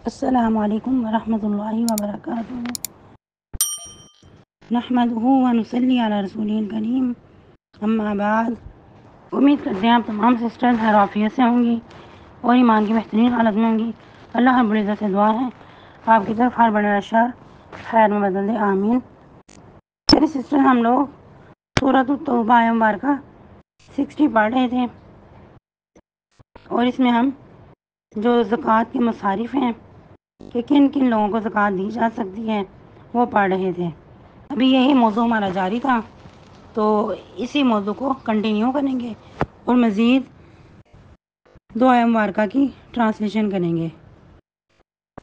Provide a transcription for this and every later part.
السلام علیکم ورحمۃ اللہ وبرکاتہ۔ نحمدہ ونصلی علی رسولہ الکریم، اما بعد۔ امید کرتے ہیں آپ تمام سسٹرز خیر عافیت سے ہوں گی اور ایمان کی بہترین حالت میں ہوں گی۔ اللہ رب العزت سے دعا ہے آپ کی طرف ہر بڑا شر خیر میں بدل دے، آمین۔ میرے سسٹر، ہم لوگ سورۃ التوبہ آیہ مبارکہ 60 پڑھ رہے تھے اور اس میں ہم جو زکوٰۃ کے مصارف ہیں کہ کن کن لوگوں کو زکوٰۃ دی جا سکتی ہے وہ پڑھ رہے تھے۔ ابھی یہی موضوع ہمارا جاری تھا تو اسی موضوع کو کنٹینیو کریں گے اور مزید 2 آیہ مبارکہ کی ٹرانسلیشن کریں گے۔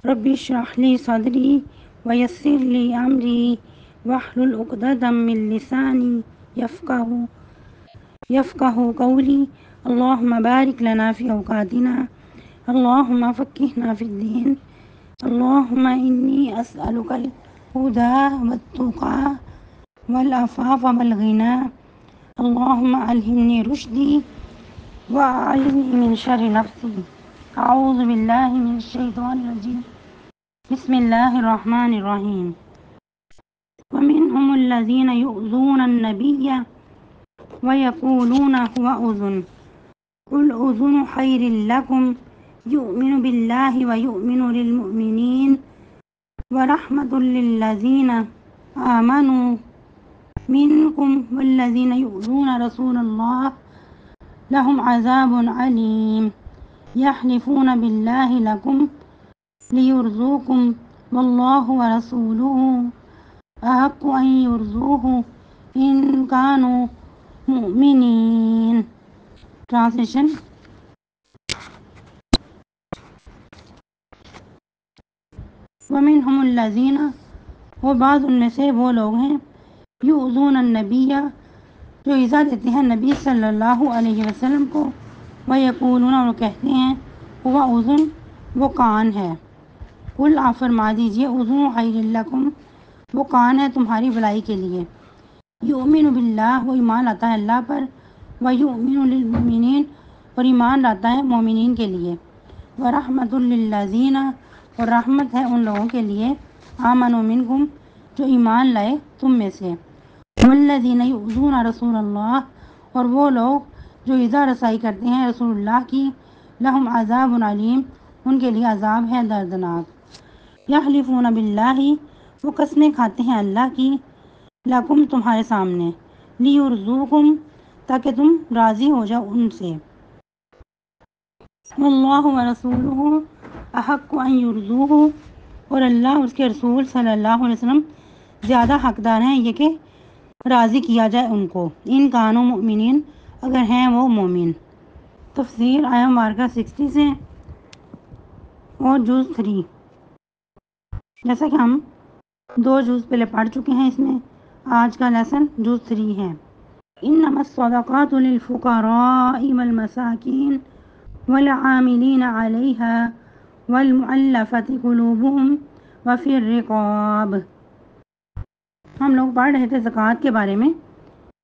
رب اشرح لی صدری ویسر لی امری واحلل عقدۃ من لسانی یفقہوا قولی۔ اللہم بارک لنا فی اوقاتنا، اللہم فقہنا فی الدین، اللہم انی اسألک الہدی والتقی والعفاف والغنی، اللہم الہمنی رشدی واعذنی من شر نفسی۔ اعوذ باللہ من الشیطان الرجیم، بسم اللہ الرحمن الرحیم۔ ومنہم الذین یؤذون النبی ویقولون هو اذن قل اذن خیر لکم یؤمن باللہ ویؤمن للمؤمنین ورحمۃ للذین آمنوا منکم والذین یؤذون رسول اللہ لهم عذاب علیم یحلفون باللہ لکم لیرضوکم واللہ ورسولہ احق ان یرضوہ ان کانوا مؤمنین۔ ٹرانسلیشن۔ ومنہم الذین، اور بعض ان میں سے وہ لوگ ہیں، یؤذون النبی، جو ایذا دیتے ہیں نبی صلی اللہ علیہ وسلم کو، ویقولون، اور کہتے ہیں، ہوا اذن، وہ کان ہے۔ قل، آپ فرما دیجئے، اذن خیر لکم، وہ کان ہے تمہاری بھلائی کے لیے۔ یؤمن باللہ، وہ ایمان لاتا ہے اللہ پر، ویؤمن للمؤمنین، اور ایمان لاتا ہے مومنین کے لیے، ورحمۃ للذین، اور رحمت ہے ان لوگوں کے لیے، آمنوا منکم، جو ایمان لائے تم میں سے، والذین یؤذون رسول اللہ، اور وہ لوگ جو ایذا رسائی کرتے ہیں رسول اللہ کی، لہم عذاب علیم، ان کے لیے عذاب ہے دردناک۔ یحلفون باللہ، وہ قسمیں کھاتے ہیں اللہ کی، لکم، تمہارے سامنے، لیرضوکم، تاکہ تم راضی ہو جاؤ ان سے، واللہ ورسولہ احق ان یرضوہ، اور اللہ اور اس کے رسول صلی اللہ علیہ وسلم زیادہ حقدار ہیں یہ کہ راضی کیا جائے ان کو، ان کانوا مؤمنین، اگر ہیں وہ مومن۔ تفسیر آیہ مبارکہ 60 سے اور جز 3، جیسا کہ ہم 2 جز پہلے پڑھ چکے ہیں، اس میں آج کا لیسن جز 3 ہے۔ انما الصدقات للفقراء والمساکین والعاملین علیہا والمؤلفۃ قلوبہم وفی الرقاب۔ ہم لوگ پڑھ رہے تھے زکوٰۃ کے بارے میں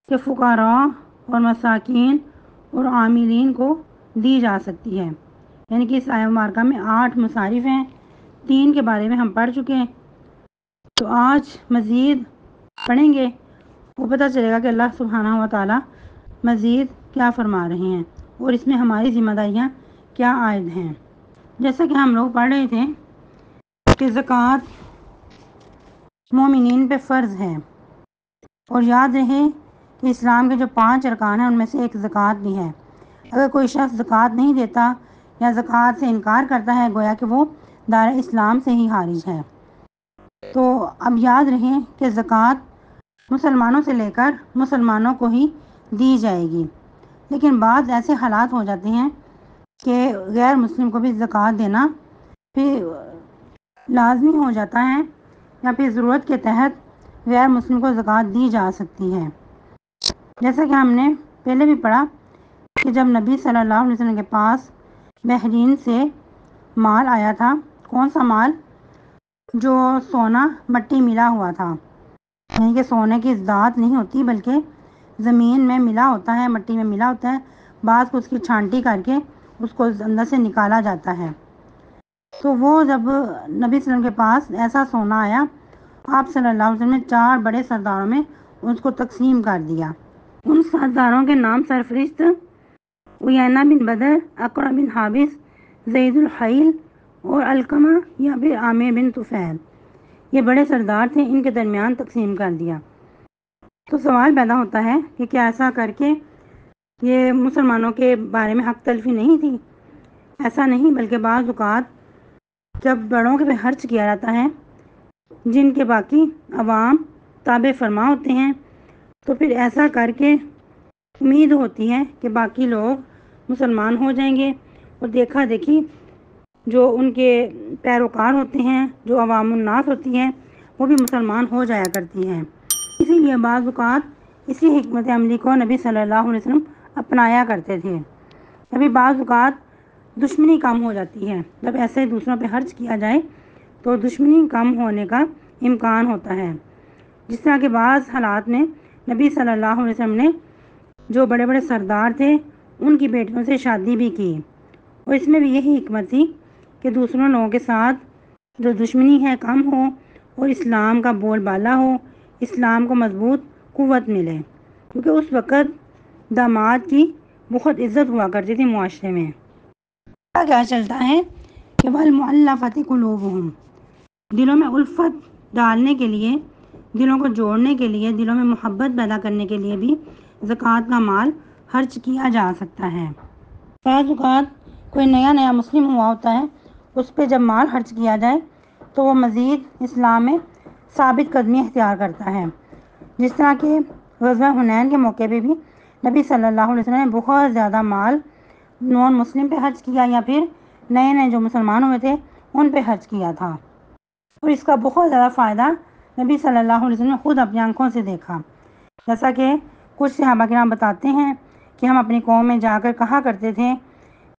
کہ فقراء اور مساکین اور عاملین کو دی جا سکتی ہے، یعنی کہ اس آیہ مبارکہ میں 8 مصارف ہیں، 3 کے بارے میں ہم پڑھ چکے ہیں، تو آج مزید پڑھیں گے، وہ پتہ چلے گا کہ اللہ سبحانہ و تعالی مزید کیا فرما رہے ہیں اور اس میں ہماری ذمہ داریاں کیا عائد ہیں۔ جیسا کہ ہم لوگ پڑھ رہے تھے کہ زکوٰۃ مومنین پہ فرض ہے، اور یاد رہے کہ اسلام کے جو 5 ارکان ہیں ان میں سے ایک زکوٰۃ بھی ہے۔ اگر کوئی شخص زکوٰۃ نہیں دیتا یا زکوٰۃ سے انکار کرتا ہے، گویا کہ وہ دار اسلام سے ہی خارج ہے۔ تو اب یاد رہے کہ زکوٰۃ مسلمانوں سے لے کر مسلمانوں کو ہی دی جائے گی، لیکن بعض ایسے حالات ہو جاتے ہیں کہ غیر مسلم کو بھی زکوٰۃ دینا پھر لازمی ہو جاتا ہے، یا پھر ضرورت کے تحت غیر مسلم کو زکوٰۃ دی جا سکتی ہے۔ جیسا کہ ہم نے پہلے بھی پڑھا کہ جب نبی صلی اللہ علیہ وسلم کے پاس بحرین سے مال آیا تھا، کون سا مال؟ جو سونا مٹی ملا ہوا تھا، یعنی کہ سونے کی ذات نہیں ہوتی بلکہ زمین میں ملا ہوتا ہے، مٹی میں ملا ہوتا ہے، بعض کو اس کی چھانٹی کر کے اس کو اندر سے نکالا جاتا ہے۔ تو وہ جب نبی صلی اللہ علیہ وسلم کے پاس ایسا سونا آیا، آپ صلی اللہ علیہ وسلم نے 4 بڑے سرداروں میں اس کو تقسیم کر دیا۔ ان سرداروں کے نام سرفرست عیینہ بن بدر، اقرع بن حابس، زید الحیل اور علقمہ یا پھر عامر بن طفیل، یہ بڑے سردار تھے، ان کے درمیان تقسیم کر دیا۔ تو سوال پیدا ہوتا ہے کہ کیا ایسا کر کے یہ مسلمانوں کے بارے میں حق تلفی نہیں تھی؟ ایسا نہیں، بلکہ بعض اوقات جب بڑوں کے پہ خرچ کیا جاتا ہے جن کے باقی عوام تابع فرما ہوتے ہیں، تو پھر ایسا کر کے امید ہوتی ہے کہ باقی لوگ مسلمان ہو جائیں گے، اور دیکھا دیکھی جو ان کے پیروکار ہوتے ہیں، جو عوام الناس ہوتی ہیں، وہ بھی مسلمان ہو جایا کرتی ہیں۔ اسی لیے بعض اوقات اسی حکمت عملی کو نبی صلی اللہ علیہ وسلم اپنایا کرتے تھے۔ کبھی بعض اوقات دشمنی کم ہو جاتی ہے، جب ایسے دوسروں پہ خرچ کیا جائے تو دشمنی کم ہونے کا امکان ہوتا ہے۔ جس طرح کے بعض حالات میں نبی صلی اللہ علیہ وسلم نے جو بڑے بڑے سردار تھے ان کی بیٹیوں سے شادی بھی کی، اور اس میں بھی یہی حکمت تھی کہ دوسروں لوگوں کے ساتھ جو دشمنی ہے کم ہو اور اسلام کا بول بالا ہو، اسلام کو مضبوط قوت ملے، کیونکہ اس وقت داماد کی بہت عزت ہوا کرتی تھی معاشرے میں۔ کیا چلتا ہے کہ وَالْمُؤَلَّفَةِ قُلُوبُهُمْ، دلوں میں الفت ڈالنے کے لیے، دلوں کو جوڑنے کے لیے، دلوں میں محبت پیدا کرنے کے لیے بھی زکوٰۃ کا مال خرچ کیا جا سکتا ہے۔ بعض اوقات کوئی نیا مسلم ہوا ہوتا ہے، اس پہ جب مال خرچ کیا جائے تو وہ مزید اسلام میں ثابت قدمی اختیار کرتا ہے۔ جس طرح کہ غزوہ حنین کے موقع پہ بھی نبی صلی اللہ علیہ وسلم نے بہت زیادہ مال نان مسلم پہ خرچ کیا، یا پھر نئے جو مسلمان ہوئے تھے ان پہ خرچ کیا تھا، اور اس کا بہت زیادہ فائدہ نبی صلی اللہ علیہ وسلم نے خود اپنی آنکھوں سے دیکھا۔ جیسا کہ کچھ صحابہ کرام بتاتے ہیں کہ ہم اپنی قوم میں جا کر کہا کرتے تھے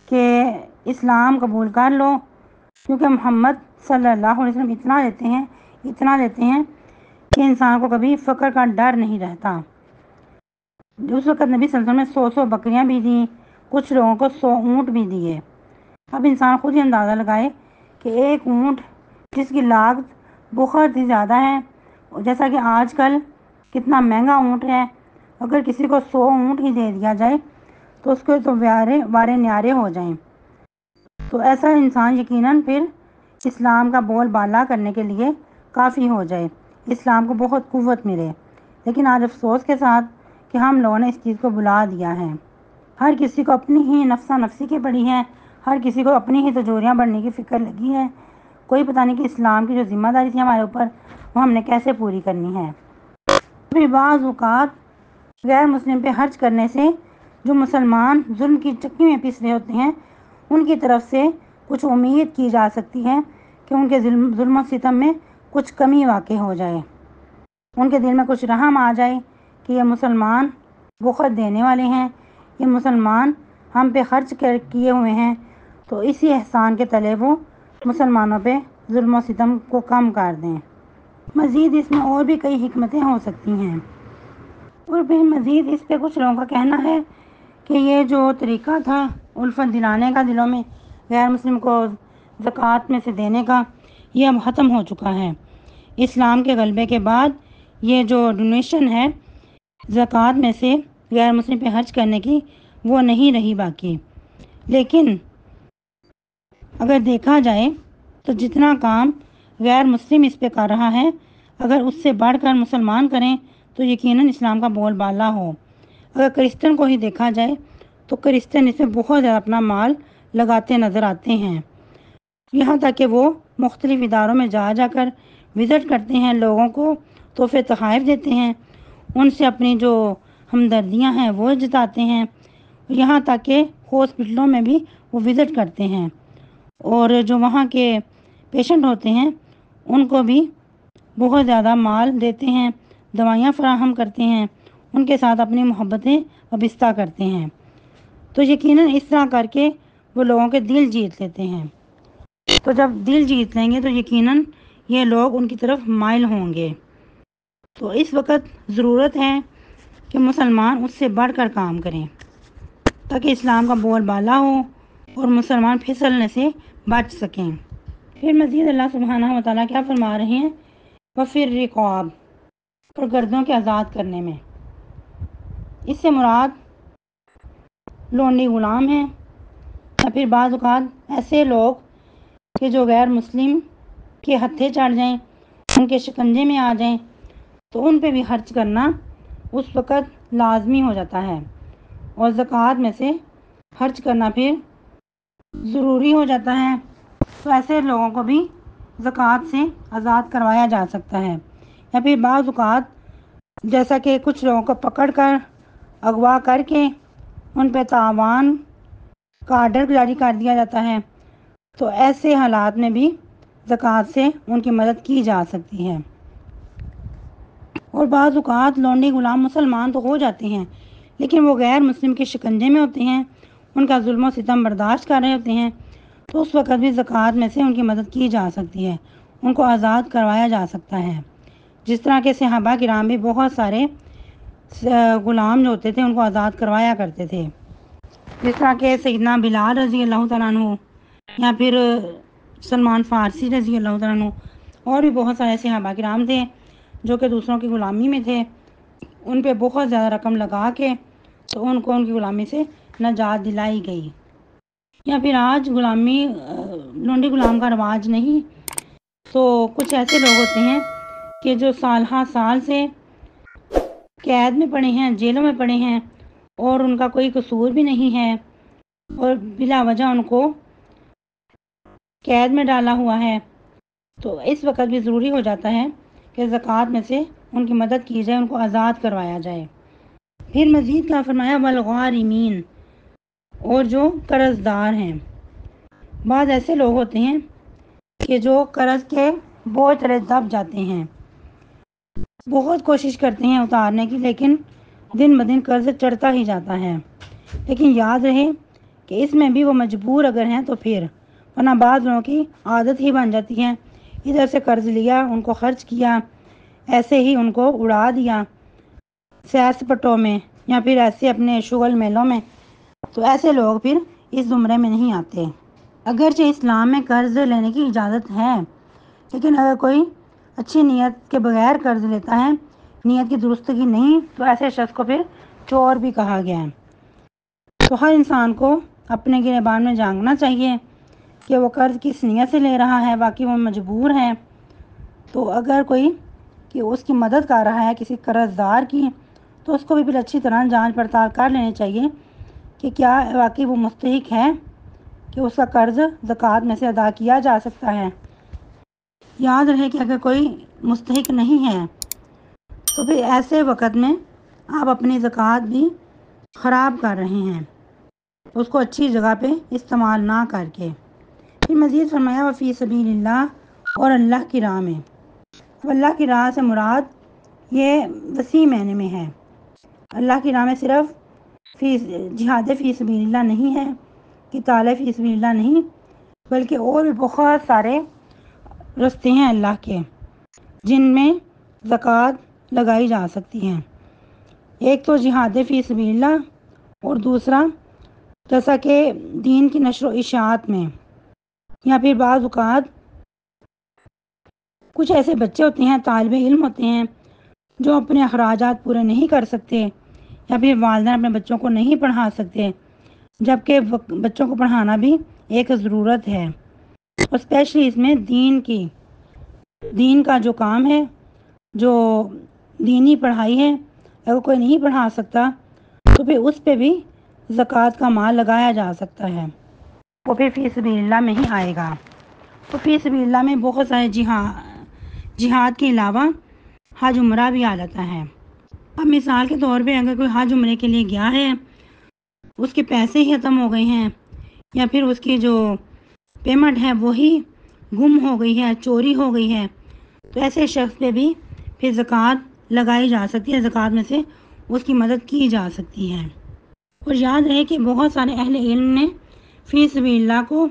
کہ اسلام قبول کر لو، کیونکہ محمد صلی اللہ علیہ وسلم اتنا دیتے ہیں کہ انسان کو کبھی فقر کا ڈر نہیں رہتا۔ اس وقت نبی صلی اللہ علیہ وسلم نے 100 بکریاں بھی دیں، کچھ لوگوں کو 100 اونٹ بھی دیے۔ اب انسان خود ہی اندازہ لگائے کہ ایک اونٹ جس کی لاگت بہت ہی زیادہ ہے، جیسا کہ آج کل کتنا مہنگا اونٹ ہے، اگر کسی کو 100 اونٹ ہی دے دیا جائے تو اس کے تو وارے نیارے ہو جائیں، تو ایسا انسان یقیناً پھر اسلام کا بول بالا کرنے کے لیے کافی ہو جائے، اسلام کو بہت قوت ملے۔ لیکن آج افسوس کے ساتھ کہ ہم لوگوں نے اس چیز کو بلا دیا ہے۔ ہر کسی کو اپنی ہی نفسا نفسی کی پڑی ہے، ہر کسی کو اپنی ہی تجوریاں بڑھنے کی فکر لگی ہے، کوئی پتہ نہیں کہ اسلام کی جو ذمہ داری تھی ہمارے اوپر وہ ہم نے کیسے پوری کرنی ہے۔ پھر بعض اوقات غیر مسلم پہ خرچ کرنے سے جو مسلمان ظلم کی چکی میں پس رہے ہوتے ہیں ان کی طرف سے کچھ امید کی جا سکتی ہے کہ ان کے ظلم و ستم میں کچھ کمی واقع ہو جائے، ان کے دل میں کچھ رحم آ جائے کہ یہ مسلمان بہت دینے والے ہیں، یہ مسلمان ہم پہ خرچ کیے ہوئے ہیں، تو اسی احسان کے تلے وہ مسلمانوں پہ ظلم و ستم کو کم کر دیں۔ مزید اس میں اور بھی کئی حکمتیں ہو سکتی ہیں، اور پھر مزید اس پہ کچھ لوگوں کا کہنا ہے کہ یہ جو طریقہ تھا الفت دلانے کا دلوں میں غیر مسلم کو زکوٰۃ میں سے دینے کا، یہ اب ختم ہو چکا ہے۔ اسلام کے غلبے کے بعد یہ جو ڈونیشن ہے زکوٰۃ میں سے غیر مسلم پہ خرچ کرنے کی، وہ نہیں رہی باقی۔ لیکن اگر دیکھا جائے تو جتنا کام غیر مسلم اس پہ کر رہا ہے، اگر اس سے بڑھ کر مسلمان کریں تو یقیناً اسلام کا بول بالا ہو۔ اگر کرسچن کو ہی دیکھا جائے تو کرسچن اس میں بہت زیادہ اپنا مال لگاتے نظر آتے ہیں، یہاں تک کہ وہ مختلف اداروں میں جا کر وزٹ کرتے ہیں، لوگوں کو تحفے تحائف دیتے ہیں، ان سے اپنی جو ہمدردیاں ہیں وہ جتاتے ہیں، یہاں تک کہ ہاسپٹلوں میں بھی وہ وزٹ کرتے ہیں، اور جو وہاں کے پیشنٹ ہوتے ہیں ان کو بھی بہت زیادہ مال دیتے ہیں، دوائیاں فراہم کرتے ہیں، ان کے ساتھ اپنی محبتیں وابستہ کرتے ہیں۔ تو یقیناً اس طرح کر کے وہ لوگوں کے دل جیت لیتے ہیں، تو جب دل جیت لیں گے تو یقیناً یہ لوگ ان کی طرف مائل ہوں گے۔ تو اس وقت ضرورت ہے کہ مسلمان اس سے بڑھ کر کام کریں تاکہ اسلام کا بول بالا ہو اور مسلمان پھسلنے سے بچ سکیں۔ پھر مزید اللہ سبحانہ و تعالیٰ کیا فرما رہے ہیں؟ وفر رقاب، اور گردوں کے آزاد کرنے میں، اس سے مراد لونڈی غلام ہیں، یا پھر بعض اوقات ایسے لوگ کہ جو غیر مسلم کے ہتھے چڑھ جائیں، ان کے شکنجے میں آ جائیں، تو ان پہ بھی خرچ کرنا اس وقت لازمی ہو جاتا ہے، اور زکوٰۃ میں سے خرچ کرنا پھر ضروری ہو جاتا ہے۔ تو ایسے لوگوں کو بھی زکوٰۃ سے آزاد کروایا جا سکتا ہے۔ یا پھر بعض اوقات جیسا کہ کچھ لوگوں کو پکڑ کر اغوا کر کے ان پہ تاوان کا آرڈر جاری کر دیا جاتا ہے، تو ایسے حالات میں بھی زکوٰۃ سے ان کی مدد کی جا سکتی ہے۔ اور بعض اوقات لونڈی غلام مسلمان تو ہو جاتے ہیں، لیکن وہ غیر مسلم کے شکنجے میں ہوتے ہیں، ان کا ظلم و ستم برداشت کر رہے ہوتے ہیں، تو اس وقت بھی زکوٰۃ میں سے ان کی مدد کی جا سکتی ہے، ان کو آزاد کروایا جا سکتا ہے۔ جس طرح کے صحابہ کرام بھی بہت سارے غلام جو ہوتے تھے ان کو آزاد کروایا کرتے تھے، جس طرح کہ سیدنا بلال رضی اللہ تعالیٰ عنہ، یا پھر سلمان فارسی رضی اللہ تعالیٰ عنہ، اور بھی بہت سارے صحابہ کرام تھے جو کہ دوسروں کی غلامی میں تھے، ان پہ بہت زیادہ رقم لگا کے تو ان کو ان کی غلامی سے نجات دلائی گئی۔ یا پھر آج غلامی لونڈی غلام کا رواج نہیں، تو کچھ ایسے لوگ ہوتے ہیں کہ جو سال ہا سال سے قید میں پڑے ہیں، جیلوں میں پڑے ہیں، اور ان کا کوئی قصور بھی نہیں ہے، اور بلا وجہ ان کو قید میں ڈالا ہوا ہے، تو اس وقت بھی ضروری ہو جاتا ہے کہ زکوٰۃ میں سے ان کی مدد کی جائے، ان کو آزاد کروایا جائے۔ پھر مزید کیا فرمایا؟ والغارمین، اور جو قرض دار ہیں۔ بعض ایسے لوگ ہوتے ہیں کہ جو قرض کے بوجھ تلے دب جاتے ہیں، بہت کوشش کرتے ہیں اتارنے کی، لیکن دن بدن قرض چڑھتا ہی جاتا ہے۔ لیکن یاد رہے کہ اس میں بھی وہ مجبور اگر ہیں تو پھر، ورنہ بعض لوگوں کی عادت ہی بن جاتی ہے، ادھر سے قرض لیا، ان کو خرچ کیا، ایسے ہی ان کو اڑا دیا سیر سپاٹوں میں، یا پھر ایسے اپنے شغل میلوں میں، تو ایسے لوگ پھر اس زمرے میں نہیں آتے۔ اگرچہ اسلام میں قرض لینے کی اجازت ہے، لیکن اگر کوئی اچھی نیت کے بغیر قرض لیتا ہے، نیت کی درستگی نہیں، تو ایسے شخص کو پھر چور بھی کہا گیا ہے۔ تو ہر انسان کو اپنے گریبان میں جھانکنا چاہیے کہ وہ قرض کس نیت سے لے رہا ہے، باقی وہ مجبور ہے، تو اگر کوئی کہ اس کی مدد کر رہا ہے کسی قرض دار کی، تو اس کو بھی پھر اچھی طرح جانچ پڑتال کر لینی چاہیے کہ کیا واقعی وہ مستحق ہے کہ اس کا قرض زکوٰۃ میں سے ادا کیا جا سکتا ہے۔ یاد رہے کہ اگر کوئی مستحق نہیں ہے تو پھر ایسے وقت میں آپ اپنی زکوٰۃ بھی خراب کر رہے ہیں، اس کو اچھی جگہ پہ استعمال نہ کر کے۔ پھر مزید فرمایا وفی سبیل اللہ، اور اللہ کی راہ میں۔ اب اللہ کی راہ سے مراد یہ وسیع معنی میں ہے۔ اللہ کی راہ میں صرف جہاد فی سبیل اللہ نہیں ہے، قتال فی سبیل اللہ نہیں، بلکہ اور بھی بہت سارے راستے ہیں اللہ کے جن میں زکوٰۃ لگائی جا سکتی ہے۔ ایک تو جہاد فی سبیل اللہ، اور دوسرا جیسا کہ دین کی نشر و اشاعت میں، یا پھر بعض اوقات کچھ ایسے بچے ہوتے ہیں، طالب علم ہوتے ہیں، جو اپنے اخراجات پورے نہیں کر سکتے، یا پھر والدین اپنے بچوں کو نہیں پڑھا سکتے، جبکہ بچوں کو پڑھانا بھی ایک ضرورت ہے، اور اسپیشلی اس میں دین کا جو کام ہے، جو دینی پڑھائی ہے، اگر کوئی نہیں پڑھا سکتا تو پھر اس پہ بھی زکوٰۃ کا مال لگایا جا سکتا ہے، وہ پھر فی سبیل اللہ میں ہی آئے گا۔ تو فی سبیل اللہ میں بہت سارے جہاد کے علاوہ حج عمرہ بھی آ جاتا ہے۔ اب مثال کے طور پہ اگر کوئی حج عمرے کے لیے گیا ہے، اس کے پیسے ہی ختم ہو گئے ہیں، یا پھر اس کی جو پیمنٹ ہے وہی گم ہو گئی ہے، چوری ہو گئی ہے، تو ایسے شخص پہ بھی پھر زکوٰۃ لگائی جا سکتی ہے، زکوٰۃ میں سے اس کی مدد کی جا سکتی ہے۔ اور یاد رہے کہ بہت سارے اہل علم نے فی سبیل اللہ کو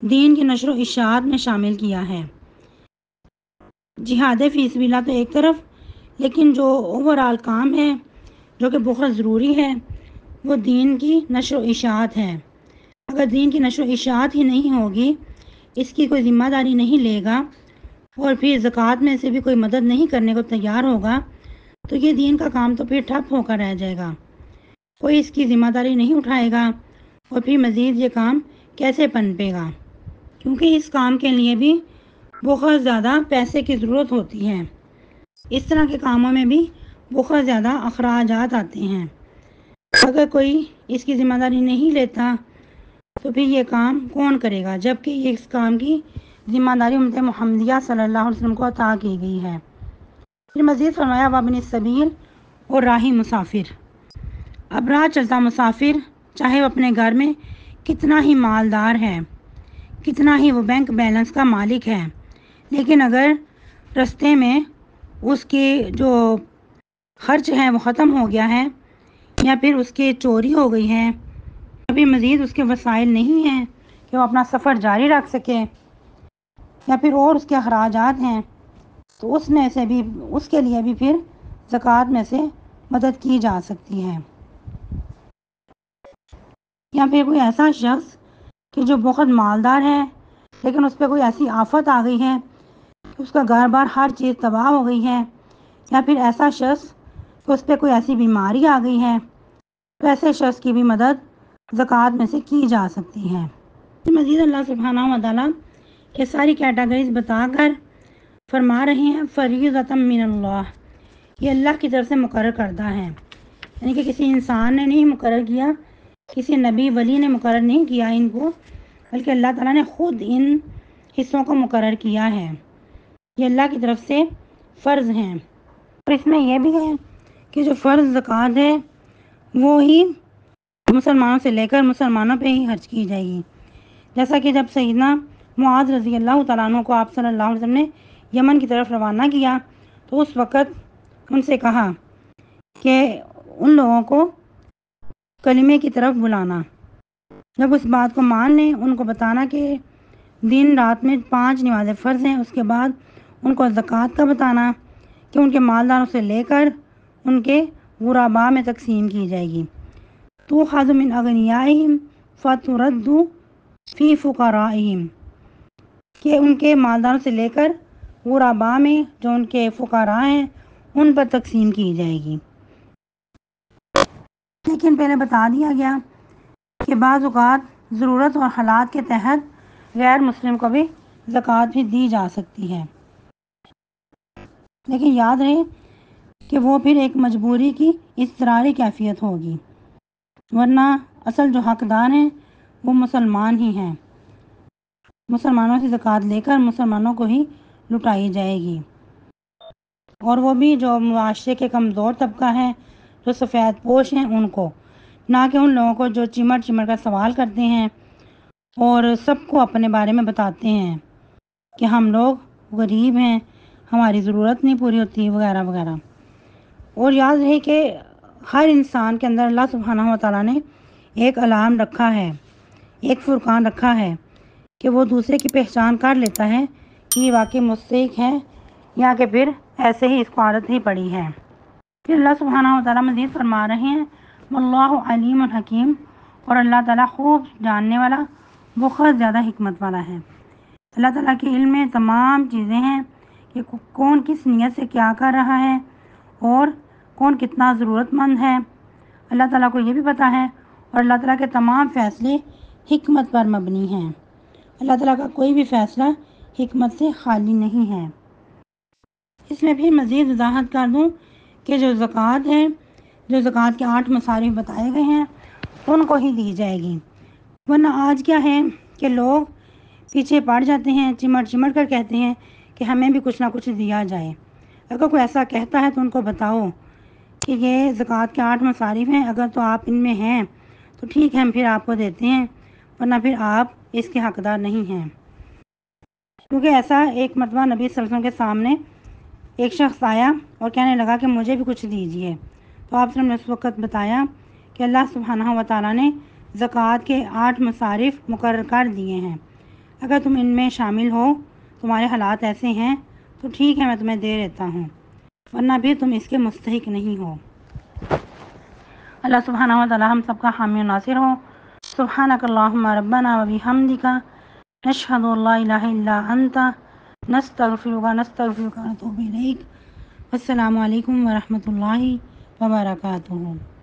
دین کی نشر و اشاعت میں شامل کیا ہے۔ جہاد فی سبیل اللہ تو ایک طرف، لیکن جو اوور آل کام ہے جو کہ بہت ضروری ہے وہ دین کی نشر و اشاعت ہے۔ اگر دین کی نشر و اشاعت ہی نہیں ہوگی، اس کی کوئی ذمہ داری نہیں لے گا اور پھر زکوٰۃ میں سے بھی کوئی مدد نہیں کرنے کو تیار ہوگا تو یہ دین کا کام تو پھر ٹھپ ہو کر رہ جائے گا، کوئی اس کی ذمہ داری نہیں اٹھائے گا اور پھر مزید یہ کام کیسے پنپے گا، کیونکہ اس کام کے لیے بھی بہت زیادہ پیسے کی ضرورت ہوتی ہے۔ اس طرح کے کاموں میں بھی بہت زیادہ اخراجات آتے ہیں۔ اگر کوئی اس کی ذمہ داری نہیں لیتا تو پھر یہ کام کون کرے گا، جبکہ یہ اس کام کی ذمہ داری امت محمدیہ صلی اللہ علیہ وسلم کو عطا کی گئی ہے۔ پھر مزید فرمایا وابن السبیل اور راہی مسافر۔ اب راہ چلتا مسافر چاہے وہ اپنے گھر میں کتنا ہی مالدار ہے، کتنا ہی وہ بینک بیلنس کا مالک ہے، لیکن اگر رستے میں اس کے جو خرچ ہے وہ ختم ہو گیا ہے یا پھر اس کی چوری ہو گئی ہے، ابھی مزید اس کے وسائل نہیں ہیں کہ وہ اپنا سفر جاری رکھ سکے یا پھر اور اس کے اخراجات ہیں، تو اس میں سے بھی اس کے لیے بھی پھر زکوٰۃ میں سے مدد کی جا سکتی ہے۔ یا پھر کوئی ایسا شخص کہ جو بہت مالدار ہے لیکن اس پہ کوئی ایسی آفت آ گئی ہے کہ اس کا گھر بار ہر چیز تباہ ہو گئی ہے، یا پھر ایسا شخص کہ اس پہ کوئی ایسی بیماری آ گئی ہے، تو ایسے شخص کی بھی مدد زکوٰۃ میں سے کی جا سکتی ہے۔ مزید اللہ سبحانہ و تعالیٰ یہ ساری کیٹیگریز بتا کر فرما رہے ہیں فریضۃ من اللہ، یہ اللہ کی طرف سے مقرر کردہ ہے، یعنی کہ کسی انسان نے نہیں مقرر کیا، کسی نبی ولی نے مقرر نہیں کیا ان کو، بلکہ اللہ تعالیٰ نے خود ان حصوں کو مقرر کیا ہے، یہ اللہ کی طرف سے فرض ہیں۔ اور اس میں یہ بھی ہے کہ جو فرض زکوٰۃ ہے وہ ہی مسلمانوں سے لے کر مسلمانوں پہ ہی خرچ کی جائے گی، جیسا کہ جب سیدنا معاذ رضی اللہ تعالیٰ عنہ کو آپ صلی اللہ علیہ وسلم نے یمن کی طرف روانہ کیا تو اس وقت ان سے کہا کہ ان لوگوں کو کلمے کی طرف بلانا، جب اس بات کو مان لیں ان کو بتانا کہ دن رات میں 5 نمازیں فرض ہیں، اس کے بعد ان کو زکوٰۃ کا بتانا کہ ان کے مالداروں سے لے کر ان کے غرباء میں تقسیم کی جائے گی، تؤخذ من اغنیائہم فترد فی فقرائہم، کہ ان کے مالداروں سے لے کر غرباء میں جو ان کے فقراء ہیں ان پر تقسیم کی جائے گی۔ لیکن پہلے بتا دیا گیا کہ بعض اوقات ضرورت اور حالات کے تحت غیر مسلم کو بھی زکوٰۃ بھی دی جا سکتی ہے، لیکن یاد رہے کہ وہ پھر ایک مجبوری کی اضطراری کیفیت ہوگی، ورنہ اصل جو حقدار ہیں وہ مسلمان ہی ہیں، مسلمانوں سے زکوٰۃ لے کر مسلمانوں کو ہی لٹائی جائے گی، اور وہ بھی جو معاشرے کے کمزور طبقہ ہے، جو سفید پوش ہیں ان کو، نہ کہ ان لوگوں کو جو چمٹ چمٹ کر سوال کرتے ہیں اور سب کو اپنے بارے میں بتاتے ہیں کہ ہم لوگ غریب ہیں، ہماری ضرورت نہیں پوری ہوتی وغیرہ وغیرہ۔ اور یاد رہے کہ ہر انسان کے اندر اللہ سبحانہ و تعالیٰ نے ایک علام رکھا ہے، ایک فرقان رکھا ہے کہ وہ دوسرے کی پہچان کر لیتا ہے کہ یہ واقعی مستحق ہے یا کہ پھر ایسے ہی اس کو عادت ہی پڑی ہے۔ پھر اللہ سبحانہ و تعالیٰ مزید فرما رہے ہیں واللہ علیم حکیم، اور اللہ تعالیٰ خوب جاننے والا، بہت زیادہ حکمت والا ہے۔ اللہ تعالیٰ کے علم میں تمام چیزیں ہیں کہ کون کس نیت سے کیا کر رہا ہے اور کون کتنا ضرورت مند ہے، اللہ تعالیٰ کو یہ بھی پتہ ہے، اور اللہ تعالیٰ کے تمام فیصلے حکمت پر مبنی ہیں، اللہ تعالیٰ کا کوئی بھی فیصلہ حکمت سے خالی نہیں ہے۔ اس میں بھی مزید وضاحت کر دوں کہ جو زکوٰۃ ہے، جو زکوٰۃ کے 8 مصارف بتائے گئے ہیں ان کو ہی دی جائے گی، ورنہ آج کیا ہے کہ لوگ پیچھے پڑ جاتے ہیں، چمٹ چمٹ کر کہتے ہیں کہ ہمیں بھی کچھ نہ کچھ دیا جائے۔ اگر کوئی ایسا کہتا ہے تو ان کو بتاؤ کہ یہ زکوٰۃ کے 8 مصارف ہیں، اگر تو آپ ان میں ہیں تو ٹھیک ہے ہم پھر آپ کو دیتے ہیں، ورنہ پھر آپ اس کے حقدار نہیں ہیں۔ کیونکہ ایسا ایک مرتبہ نبی صلی اللہ علیہ وسلم کے سامنے ایک شخص آیا اور کہنے لگا کہ مجھے بھی کچھ دیجیے، تو آپ نے اس وقت بتایا کہ اللہ سبحانہ و تعالیٰ نے زکوٰۃ کے 8 مصارف مقرر کر دیے ہیں، اگر تم ان میں شامل ہو، تمہارے حالات ایسے ہیں تو ٹھیک ہے میں تمہیں دے دیتا ہوں، ورنہ بھی تم اس کے مستحق نہیں ہو۔ اللہ سبحانہ و تعالیٰ ہم سب کا حامی و ناصر ہو۔ سبحانک اللہم ربنا و بحمدک نشهد ان لا الہ الا انت نستغفرک ونتوب الیک۔ السلام علیکم ورحمۃ اللہ وبرکاتہ۔